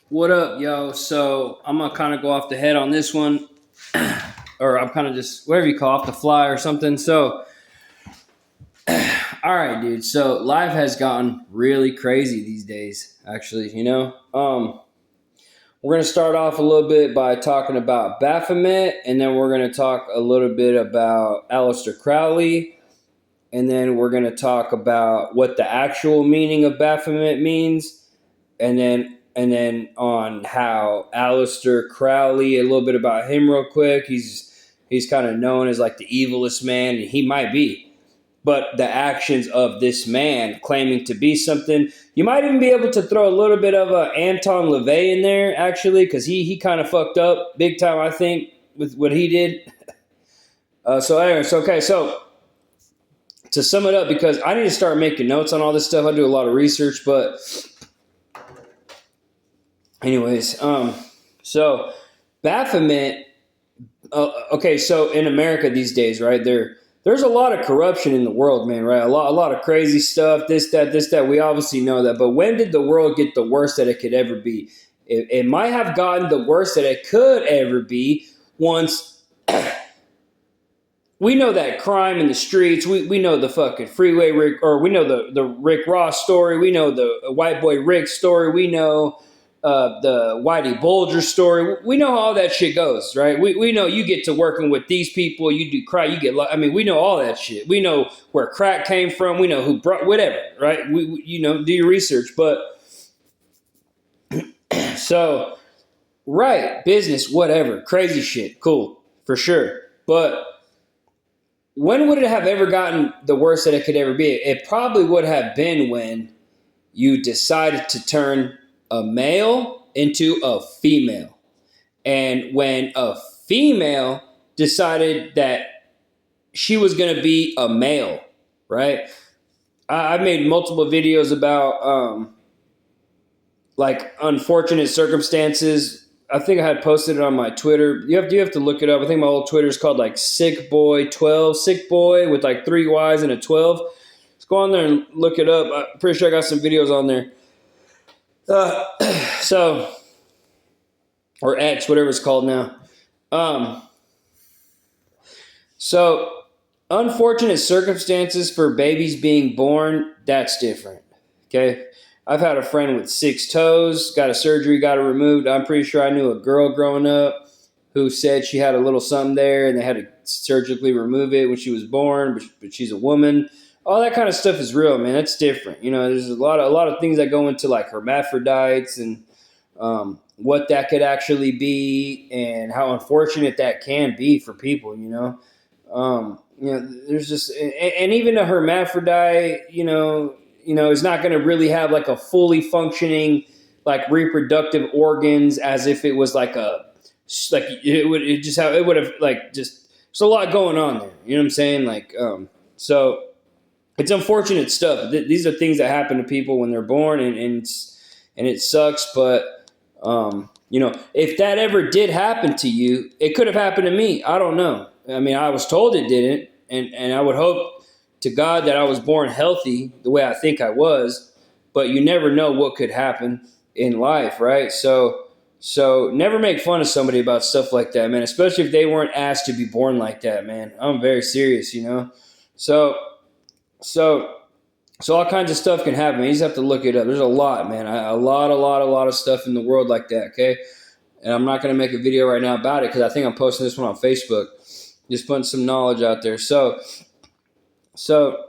What up, yo? So I'm gonna kind of go off the head on this one, or I'm kind of just whatever you call off the fly or something. So, all right, dude. So life has gotten really crazy these days. Actually, we're gonna start off a little bit by talking about Baphomet, and then we're gonna talk a little bit about alister Crowley, and then we're gonna talk about what the actual meaning of Baphomet means, and then on how Aleister Crowley, a little bit about him real quick. He's kind of known as like the evilest man, and he might be. But the actions of this man claiming to be something, you might even be able to throw a little bit of a Anton levay in there, actually, because he kind of fucked up big time, I think, with what he did. So anyways, okay, so to sum it up, because I need to start making notes on all this stuff. I do a lot of research, but anyways, so Baphomet. Okay, so in America these days, right there's a lot of corruption in the world, man. Right, a lot of crazy stuff. This, that. We obviously know that, but when did the world get the worst that it could ever be? It might have gotten the worst that it could ever be once we know that crime in the streets. We know the fucking freeway Rick, or we know the Rick Ross story. We know the white boy Rick story. We know the Whitey Bulger story. We know how all that shit goes, right? We know you get to working with these people. You do crack. You get. I mean, we know all that shit. We know where crack came from. We know who brought whatever, right? Do your research. But so right, business, whatever, crazy shit, cool for sure. But when would it have ever gotten the worst that it could ever be? It probably would have been when you decided to turn a male into a female. And when a female decided that she was going to be a male, right? I've made multiple videos about like unfortunate circumstances. I think I had posted it on my Twitter. You have to look it up. I think my old Twitter is called like Sick Boy 12, Sick Boy with like three Y's and a 12. Let's go on there and look it up. I'm pretty sure I got some videos on there. So, or X, whatever it's called now. Um, so, unfortunate circumstances for babies being born, that's different. Okay. I've had a friend with 6 toes, got a surgery, got it removed. I'm pretty sure I knew a girl growing up who said she had a little something there and they had to surgically remove it when she was born, but she's a woman. All that kind of stuff is real, man. That's different. There's a lot of things that go into like hermaphrodites and what that could actually be and how unfortunate that can be for people. There's just and even a hermaphrodite, is not going to really have like a fully functioning like reproductive organs as if it was like it would have like just there's a lot going on there. You know what I'm saying? So it's unfortunate stuff. These are things that happen to people when they're born, and it sucks. But if that ever did happen to you, it could have happened to me. I don't know. I mean, I was told it didn't, and I would hope to God that I was born healthy the way I think I was. But you never know what could happen in life, right? So never make fun of somebody about stuff like that, man. Especially if they weren't asked to be born like that, man. I'm very serious. So so so all kinds of stuff can happen. Man. You just have to look it up. There's a lot, man. A lot of stuff in the world like that. Okay, and I'm not going to make a video right now about it because I think I'm posting this one on Facebook. Just putting some knowledge out there. So, so,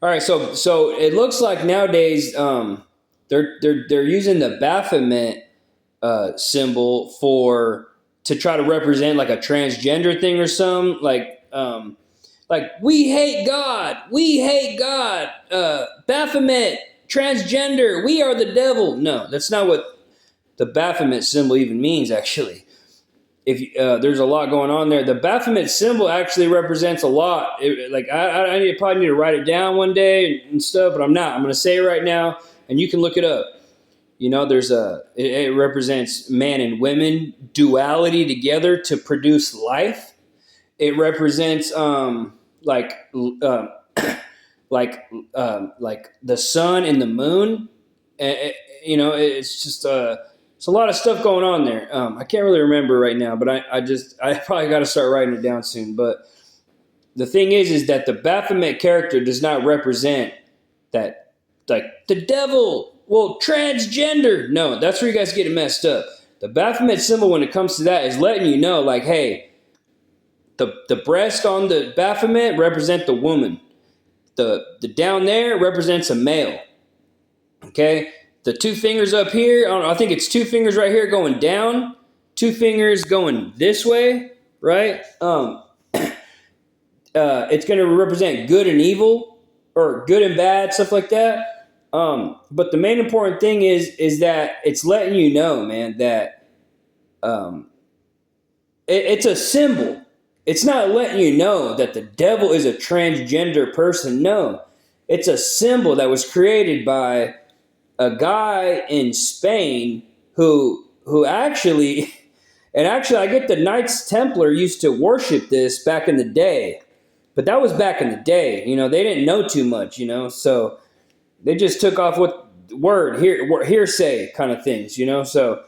all right. So it looks like nowadays they're using the Baphomet symbol to try to represent like a transgender thing or something like we hate God, Baphomet, transgender, we are the devil. No, that's not what the Baphomet symbol even means. Actually, if there's a lot going on there, the Baphomet symbol actually represents a lot. I probably need to write it down one day and stuff, but I'm not. I'm going to say it right now, and you can look it up. It represents man and women duality together to produce life. It represents like like the sun and the moon it's just it's a lot of stuff going on there. I can't really remember right now, but I probably got to start writing it down soon. But the thing is that the Baphomet character does not represent that, like the devil, well, transgender. No, that's where you guys get it messed up. The Baphomet symbol, when it comes to that, is letting you know, like, hey, the breast on the Baphomet represent the woman. The down there represents a male. Okay, the two fingers up here, I think it's two fingers right here going down, two fingers going this way, right? It's going to represent good and evil, or good and bad, stuff like that. But the main important thing is that it's letting you know, man, that it's a symbol. It's not letting you know that the devil is a transgender person. No, it's a symbol that was created by a guy in Spain who actually, and actually I get the Knights Templar used to worship this back in the day, but that was back in the day. They didn't know too much, so they just took off with hearsay kind of things, so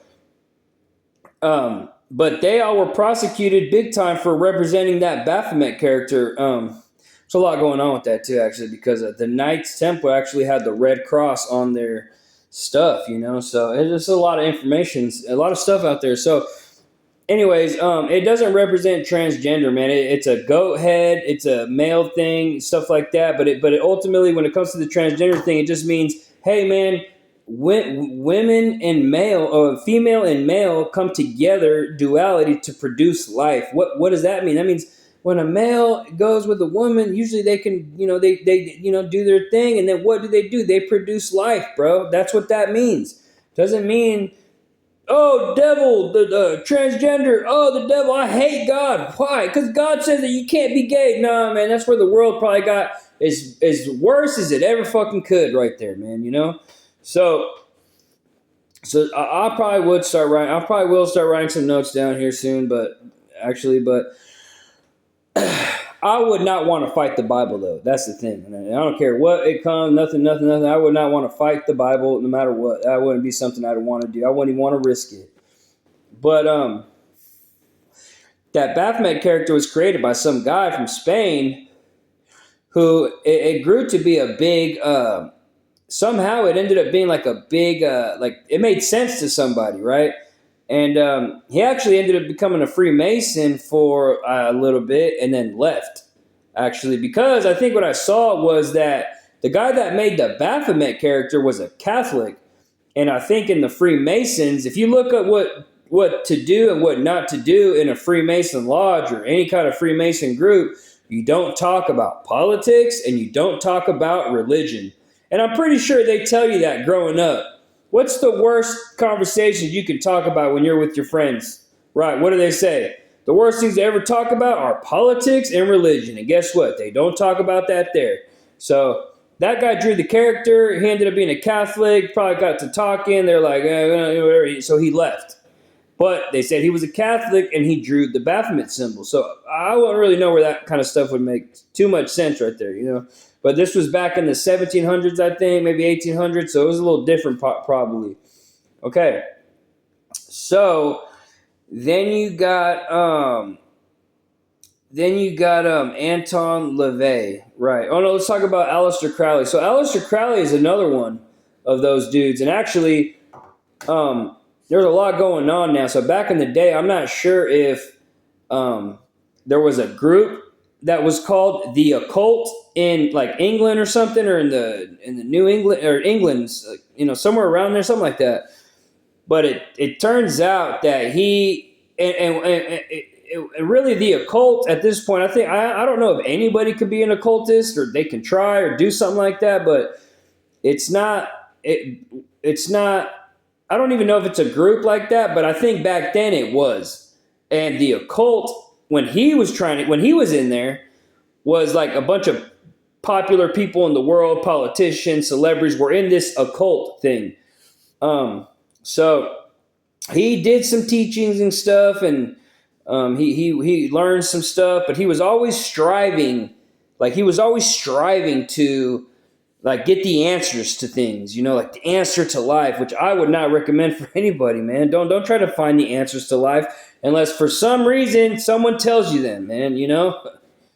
but they all were prosecuted big time for representing that Baphomet character. There's a lot going on with that too, actually, because the Knights Templar actually had the Red Cross on their stuff, so it's just a lot of information, a lot of stuff out there. So anyways, it doesn't represent transgender, man. It's a goat head, it's a male thing, stuff like that. But it ultimately, when it comes to the transgender thing, it just means, hey, man, women and male, or female and male, come together, duality, to produce life. What does that mean? That means when a male goes with a woman, usually they can, they do their thing, and then what do? They produce life, bro. That's what that means. Doesn't mean, oh, devil, the transgender, oh, the devil, I hate God. Why? Because God says that you can't be gay. Nah, man, that's where the world probably got as worse as it ever fucking could right there, man, So I probably would start writing. I probably will start writing some notes down here soon, but I would not want to fight the Bible, though. That's the thing. I don't care what it comes, nothing. I would not want to fight the Bible no matter what. That wouldn't be something I'd want to do. I wouldn't even want to risk it. But that Baphomet character was created by some guy from Spain who it grew to be a big... somehow it ended up being like a big... it made sense to somebody, right? And he actually ended up becoming a Freemason for a little bit and then left, actually, because I think what I saw was that the guy that made the Baphomet character was a Catholic. And I think in the Freemasons, if you look at what to do and what not to do in a Freemason lodge or any kind of Freemason group, you don't talk about politics and you don't talk about religion. And I'm pretty sure they tell you that growing up. What's the worst conversation you can talk about when you're with your friends? Right, what do they say? The worst things they ever talk about are politics and religion. And guess what? They don't talk about that there. So that guy drew the character. He ended up being a Catholic. Probably got to talking. They're like, whatever. So he left. But they said he was a Catholic and he drew the Baphomet symbol. So I wouldn't really know where that kind of stuff would make too much sense right there, But this was back in the 1700s, I think, maybe 1800s. So it was a little different probably. Okay. So then you got Anton LaVey. Right. Oh, no, let's talk about Aleister Crowley. So Aleister Crowley is another one of those dudes. And actually, there's a lot going on now. So back in the day, I'm not sure if there was a group that was called the Occult in like England or something, or in the New England or England's, somewhere around there, something like that. But it turns out that he and really the occult at this point, I think I don't know if anybody could be an occultist or they can try or do something like that, but it's not. I don't even know if it's a group like that, but I think back then it was. And the occult, when he was in there, was like a bunch of popular people in the world, politicians, celebrities were in this occult thing. So he did some teachings and stuff, and he learned some stuff, but he was always striving to like get the answers to things, like the answer to life, which I would not recommend for anybody, man. Don't try to find the answers to life unless for some reason someone tells you them, man.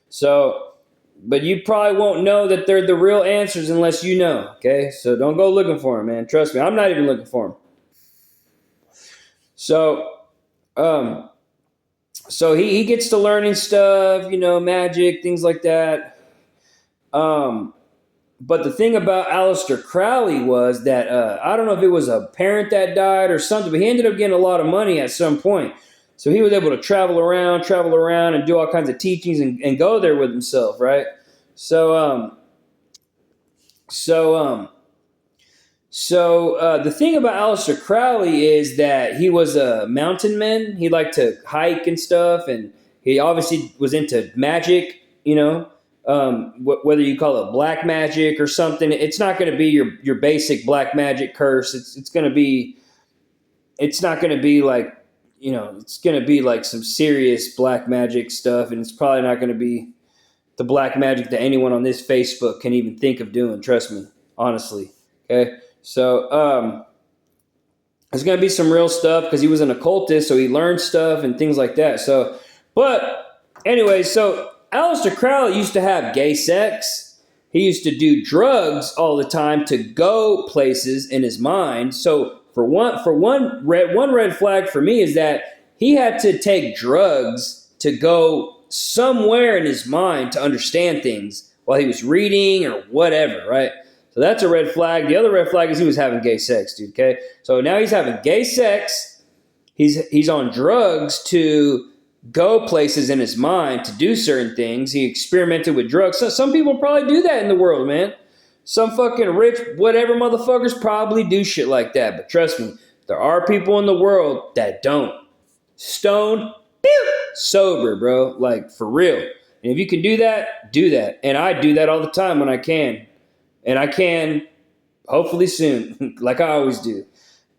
So, but you probably won't know that they're the real answers unless you know, okay? So don't go looking for them, man. Trust me, I'm not even looking for them. So, um, so he gets to learning stuff, magic, things like that. But the thing about Aleister Crowley was that I don't know if it was a parent that died or something, but he ended up getting a lot of money at some point. So he was able to travel around, and do all kinds of teachings and go there with himself, right? So, the thing about Aleister Crowley is that he was a mountain man. He liked to hike and stuff, and he obviously was into magic, whether you call it black magic or something. It's not going to be your basic black magic curse. It's going to be, it's not going to be like, it's going to be like some serious black magic stuff, and it's probably not going to be the black magic that anyone on this Facebook can even think of doing. Trust me, honestly. Okay. So, there's going to be some real stuff because he was an occultist, so he learned stuff and things like that. So, but anyway, so Aleister Crowley used to have gay sex. He used to do drugs all the time to go places in his mind. So, one red flag for me is that he had to take drugs to go somewhere in his mind to understand things while he was reading or whatever, right? So that's a red flag. The other red flag is he was having gay sex, dude, okay? So now he's having gay sex. He's on drugs to go places in his mind to do certain things. He experimented with drugs. So some people probably do that in the world, man. Some fucking rich whatever motherfuckers probably do shit like that. But trust me, there are people in the world that don't. Stone, sober, bro. Like, for real. And if you can do that, do that. And I do that all the time when I can. And I can, hopefully soon, like I always do.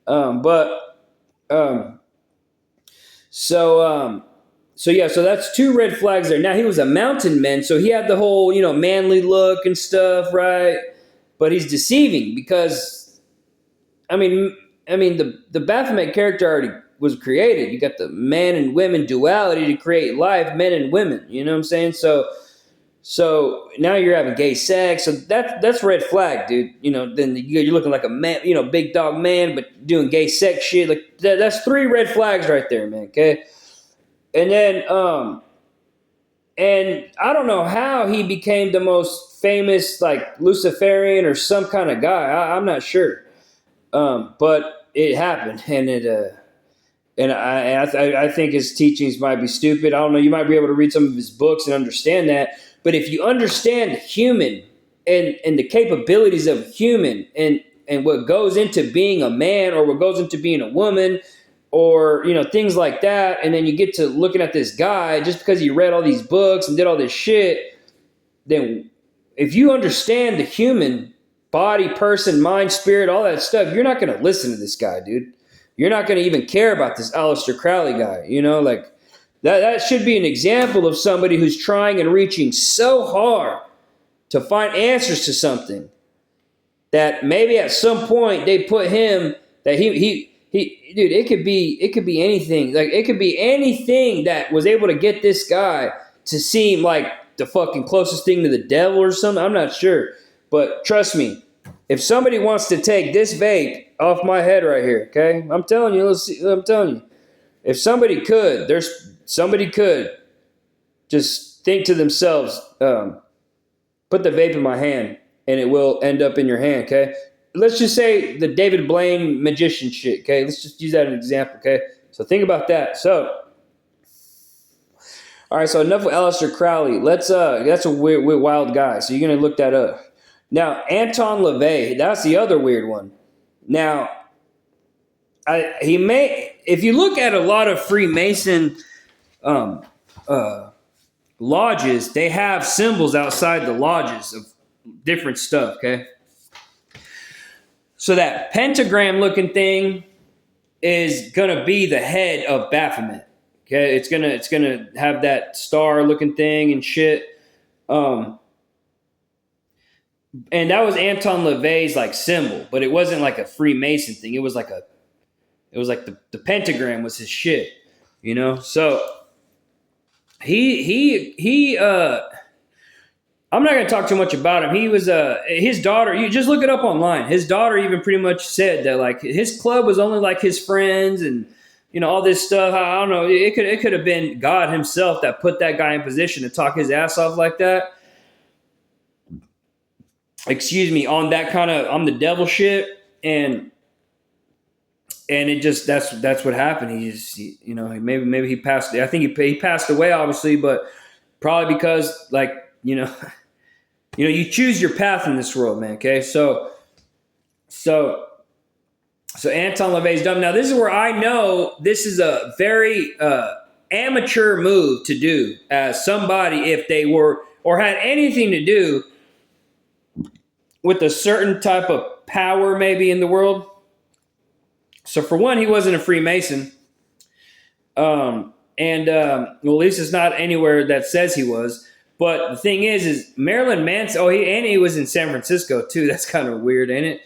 So that's two red flags there. Now, he was a mountain man, so he had the whole, manly look and stuff, right? But he's deceiving because, the Baphomet character already was created. You got the man and women duality to create life, men and women. You know what I'm saying? So now you're having gay sex. So that's red flag, dude. Then you're looking like a man, big dog man, but doing gay sex shit. Like that's three red flags right there, man. Okay. And then, and I don't know how he became the most famous, like Luciferian or some kind of guy. I'm not sure. But it happened, and I think his teachings might be stupid. I don't know. You might be able to read some of his books and understand that. But if you understand human and the capabilities of human and what goes into being a man or what goes into being a woman or, things like that, and then you get to looking at this guy just because he read all these books and did all this shit, then if you understand the human body, person, mind, spirit, all that stuff, you're not going to listen to this guy, dude. You're not going to even care about this Aleister Crowley guy, like that should be an example of somebody who's trying and reaching so hard to find answers to something that maybe at some point they put him that he dude, it could be anything. Like it could be anything that was able to get this guy to seem like the fucking closest thing to the devil or something. I'm not sure. But trust me, if somebody wants to take this vape off my head right here, okay? I'm telling you, if somebody could just think to themselves, put the vape in my hand and it will end up in your hand, okay? Let's just say the David Blaine magician shit, okay? Let's just use that as an example, okay? So think about that. So, all right, so enough with Aleister Crowley. That's a weird, wild guy, so you're going to look that up. Now, Anton LaVey, that's the other weird one. Now, if you look at a lot of Freemason lodges, they have symbols outside the lodges of different stuff, okay? So that pentagram looking thing is gonna be the head of Baphomet. Okay, it's gonna have that star looking thing and shit. and that was Anton LaVey's like symbol, but it wasn't like a Freemason thing. It was like the pentagram was his shit, you know. So he I'm not going to talk too much about him. He was his daughter. You just look it up online. His daughter even pretty much said that like his club was only like his friends and all this stuff. I don't know. It could have been God himself that put that guy in position to talk his ass off like that. Excuse me, on that kind of on the devil shit, and it just that's what happened. He just maybe he passed. I think he passed away obviously, but probably because like you choose your path in this world, man. Okay, so Anton LaVey's dumb. Now this is where I know this is a very amateur move to do as somebody if they were or had anything to do with a certain type of power maybe in the world. So for one, he wasn't a Freemason. Well, at least it's not anywhere that says he was. But the thing is Marilyn Manson. Oh, he was in San Francisco too. That's kind of weird, ain't it?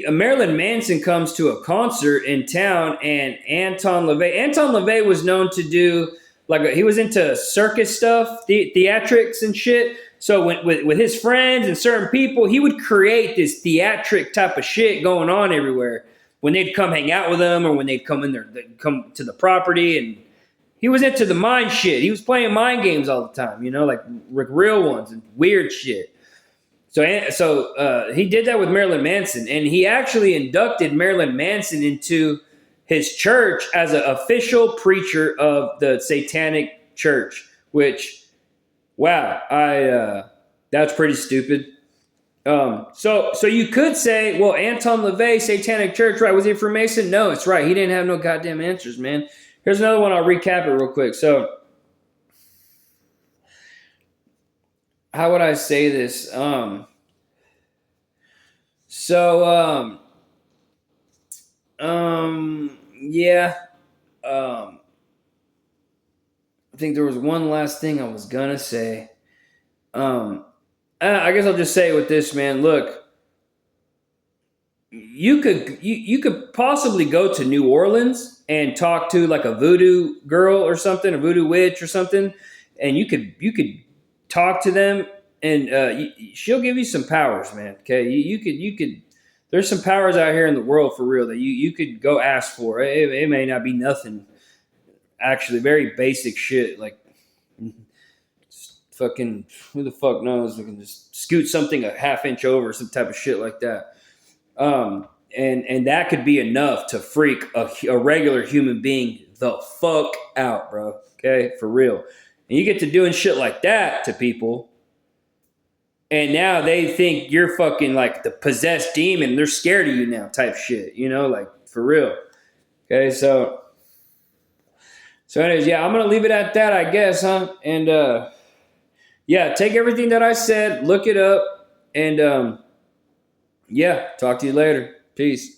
Marilyn Manson comes to a concert in town, and Anton LaVey was known to do he was into circus stuff, theatrics and shit. So with his friends and certain people, he would create this theatric type of shit going on everywhere when they'd come hang out with him or when they'd come in there, they'd come to the property. And he was into the mind shit. He was playing mind games all the time, like real ones and weird shit. So he did that with Marilyn Manson, and he actually inducted Marilyn Manson into his church as an official preacher of the Satanic Church, which, wow, that's pretty stupid. So you could say, well, Anton LaVey, Satanic Church, right? Was he a Freemason? No, it's right. He didn't have no goddamn answers, man. Here's another one. I'll recap it real quick. So, how would I say this? Yeah. I think there was one last thing I was gonna say. I guess I'll just say it with this, man. Look, you could possibly go to New Orleans and talk to like a voodoo girl or something, a voodoo witch or something, and you could talk to them, and she'll give you some powers, man. Okay, you could. There's some powers out here in the world for real that you could go ask for. It may not be nothing, actually, very basic shit like fucking who the fuck knows? We can just scoot something a half inch over, some type of shit like that. And that could be enough to freak a regular human being the fuck out, bro. Okay, for real. And you get to doing shit like that to people, and now they think you're fucking like the possessed demon. They're scared of you now, type shit. Like for real. Okay, so anyways, yeah, I'm gonna leave it at that, I guess, huh? And yeah, take everything that I said, look it up, and yeah, talk to you later. Peace.